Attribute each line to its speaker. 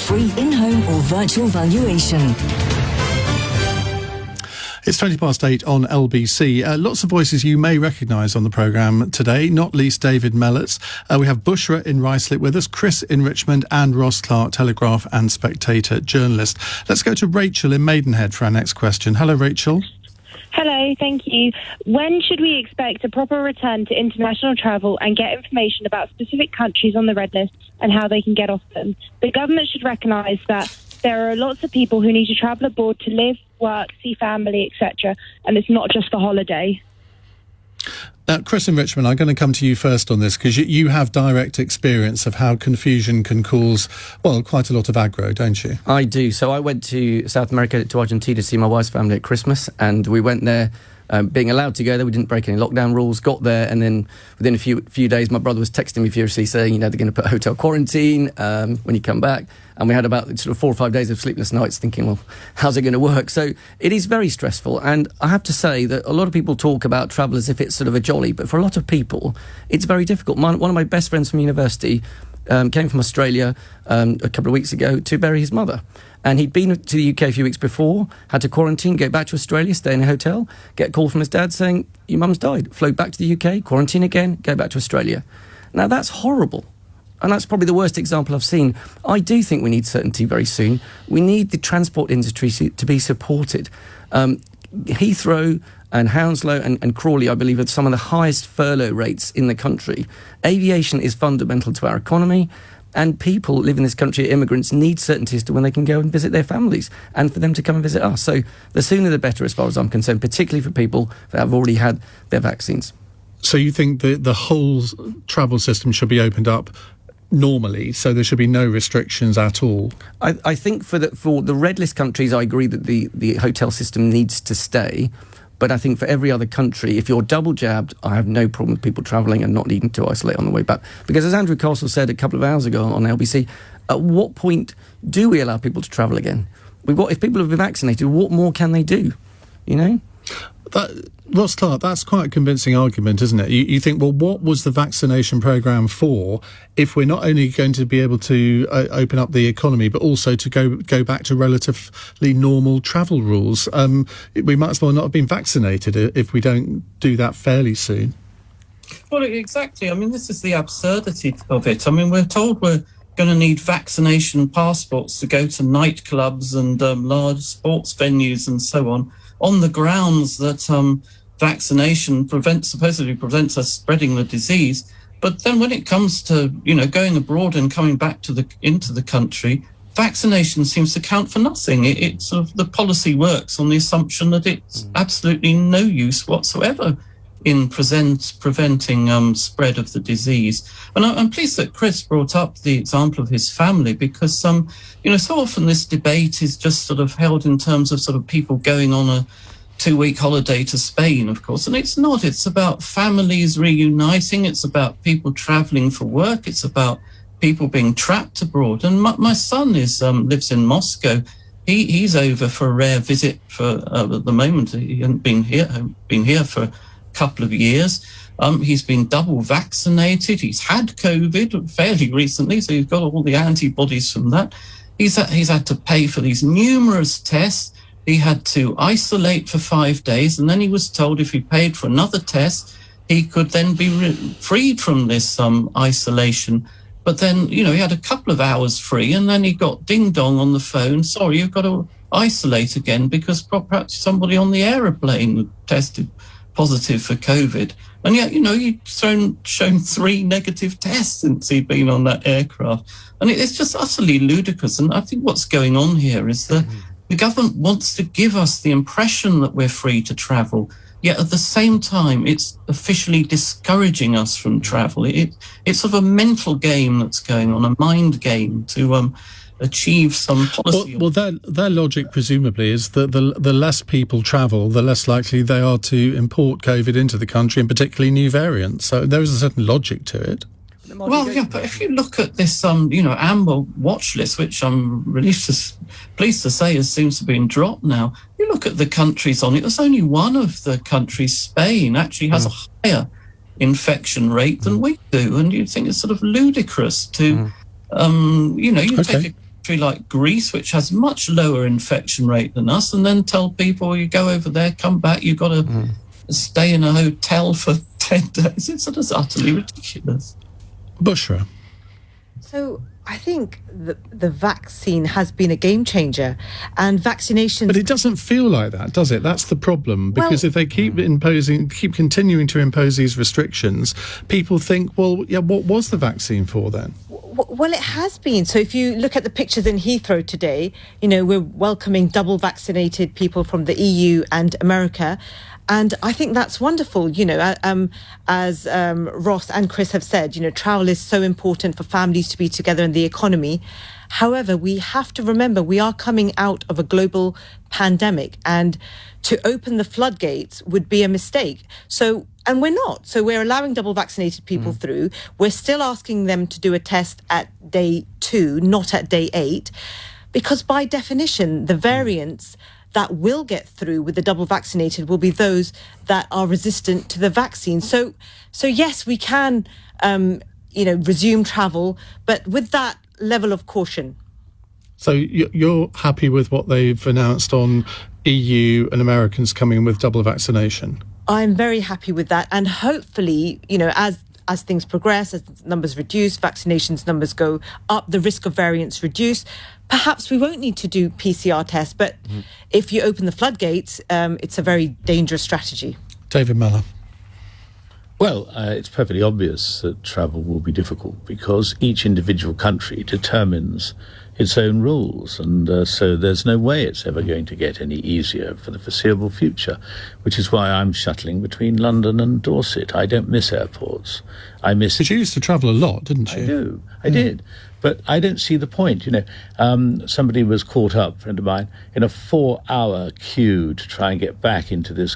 Speaker 1: free in-home or virtual valuation.
Speaker 2: It's 8:20 on LBC. Lots of voices you may recognise on the programme today, not least David Mellets. We have Bushra in Ruislip with us, Chris in Richmond, and Ross Clark, Telegraph and Spectator journalist. Let's go to Rachel in Maidenhead for our next question. Hello, Rachel.
Speaker 3: Hello, thank you. When should we expect a proper return to international travel and get information about specific countries on the red list and how they can get off them? The government should recognise that there are lots of people who need to travel abroad to live, work, see family, etc., and it's not just a holiday.
Speaker 2: Chris in Richmond, I'm going to come to you first on this because you have direct experience of how confusion can cause, well, quite a lot of aggro, don't you?
Speaker 4: I do. So I went to South America, to Argentina, to see my wife's family at Christmas, and we went there being allowed to go there. We didn't break any lockdown rules, got there, and then within a few days, my brother was texting me furiously saying, they're going to put hotel quarantine when you come back. And we had about sort of 4 or 5 days of sleepless nights thinking, well, how's it going to work? So it is very stressful. And I have to say that a lot of people talk about travel as if it's sort of a jolly, but for a lot of people, it's very difficult. One of my best friends from university came from Australia a couple of weeks ago to bury his mother. And he'd been to the UK a few weeks before, had to quarantine, go back to Australia, stay in a hotel, get a call from his dad saying, your mum's died. Float back to the UK, quarantine again, go back to Australia. Now, that's horrible. And that's probably the worst example I've seen. I do think we need certainty very soon. We need the transport industry to be supported. Heathrow and Hounslow and Crawley, I believe, are some of the highest furlough rates in the country. Aviation is fundamental to our economy, and people live in this country, immigrants, need certainty as to when they can go and visit their families and for them to come and visit us. So the sooner the better, as far as I'm concerned, particularly for people that have already had their vaccines. So
Speaker 2: you think the whole travel system should be opened up normally, so there should be no restrictions at all? I think for the red list countries, I agree that the hotel system needs to stay. But I think for every other country, if you're double jabbed, I have no problem with people travelling and not needing to isolate on the way back. Because as Andrew Castle said a couple of hours ago on LBC, at what point do we allow people to travel again? If people have been vaccinated, what more can they do? Ross Clark, that's quite a convincing argument, isn't it? You think, well, what was the vaccination programme for if we're not only going to be able to open up the economy, but also to go back to relatively normal travel rules? We might as well not have been vaccinated if we don't do that fairly soon.
Speaker 5: Well, exactly. I mean, this is the absurdity of it. I mean, we're told we're going to need vaccination passports to go to nightclubs and large sports venues and so on the grounds that vaccination supposedly prevents us spreading the disease. But then when it comes to, going abroad and coming back into the country, vaccination seems to count for nothing. It sort of, the policy works on the assumption that it's absolutely no use whatsoever in preventing spread of the disease. And I'm pleased that Chris brought up the example of his family, because so often this debate is just sort of held in terms of sort of people going on a 2-week holiday to Spain, of course, and it's not. It's about families reuniting. It's about people traveling for work. It's about people being trapped abroad. And my son lives in Moscow. He's over for a rare visit for at the moment. He hasn't been here for a couple of years. He's been double vaccinated. He's had COVID fairly recently, so he's got all the antibodies from that. He's had to pay for these numerous tests. He had to isolate for 5 days, and then he was told if he paid for another test, he could then be freed from this isolation. But then, he had a couple of hours free, and then he got ding-dong on the phone. Sorry, you've got to isolate again because perhaps somebody on the aeroplane tested positive for COVID. And yet, he'd shown 3 negative tests since he'd been on that aircraft. And it's just utterly ludicrous. And I think what's going on here is that the government wants to give us the impression that we're free to travel, yet at the same time, it's officially discouraging us from travel. It's sort of a mental game that's going on, a mind game to achieve some policy.
Speaker 2: Well, their logic presumably is that the less people travel, the less likely they are to import COVID into the country, and particularly new variants. So there is a certain logic to it.
Speaker 5: Well, yeah, but if you look at this, amber watch list, which I'm pleased to say seems to have been dropped now. You look at the countries on it. There's only one of the countries, Spain, actually has a higher infection rate than we do, and you'd think it's sort of ludicrous to, take a country like Greece, which has much lower infection rate than us, and then tell people, you go over there, come back, you've got to stay in a hotel for 10 days. It's sort of utterly ridiculous.
Speaker 2: Bushra.
Speaker 6: So I think the vaccine has been a game changer, and vaccinations...
Speaker 2: But it doesn't feel like that, does it? That's the problem, because if they keep continuing to impose these restrictions, people think, well, yeah, what was the vaccine for then?
Speaker 6: Well, it has been. So if you look at the pictures in Heathrow today, you know, we're welcoming double vaccinated people from the EU and America. And I think that's wonderful. You know, as Ross and Chris have said, you know, travel is so important for families to be together in the economy. However, we have to remember we are coming out of a global pandemic, and to open the floodgates would be a mistake. And we're not. So we're allowing double vaccinated people through. We're still asking them to do a test at day 2, not at day 8, because by definition, the variants that will get through with the double vaccinated will be those that are resistant to the vaccine. So yes, we can, resume travel, but with that level of caution.
Speaker 2: So you're happy with what they've announced on EU and Americans coming in with double vaccination?
Speaker 6: I'm very happy with that. And hopefully, you know, as things progress, as numbers reduce, vaccinations numbers go up, the risk of variants reduce, perhaps we won't need to do PCR tests. But if you open the floodgates, it's a very dangerous strategy.
Speaker 2: David Mellor.
Speaker 7: Well, it's perfectly obvious that travel will be difficult because each individual country determines its own rules, and so there's no way it's ever going to get any easier for the foreseeable future, which is why I'm shuttling between London and Dorset. I don't miss airports.
Speaker 2: Because you used to travel a lot, didn't you?
Speaker 7: I did. But I don't see the point. You know, somebody was caught up, a friend of mine, in a 4-hour queue to try and get back into this country.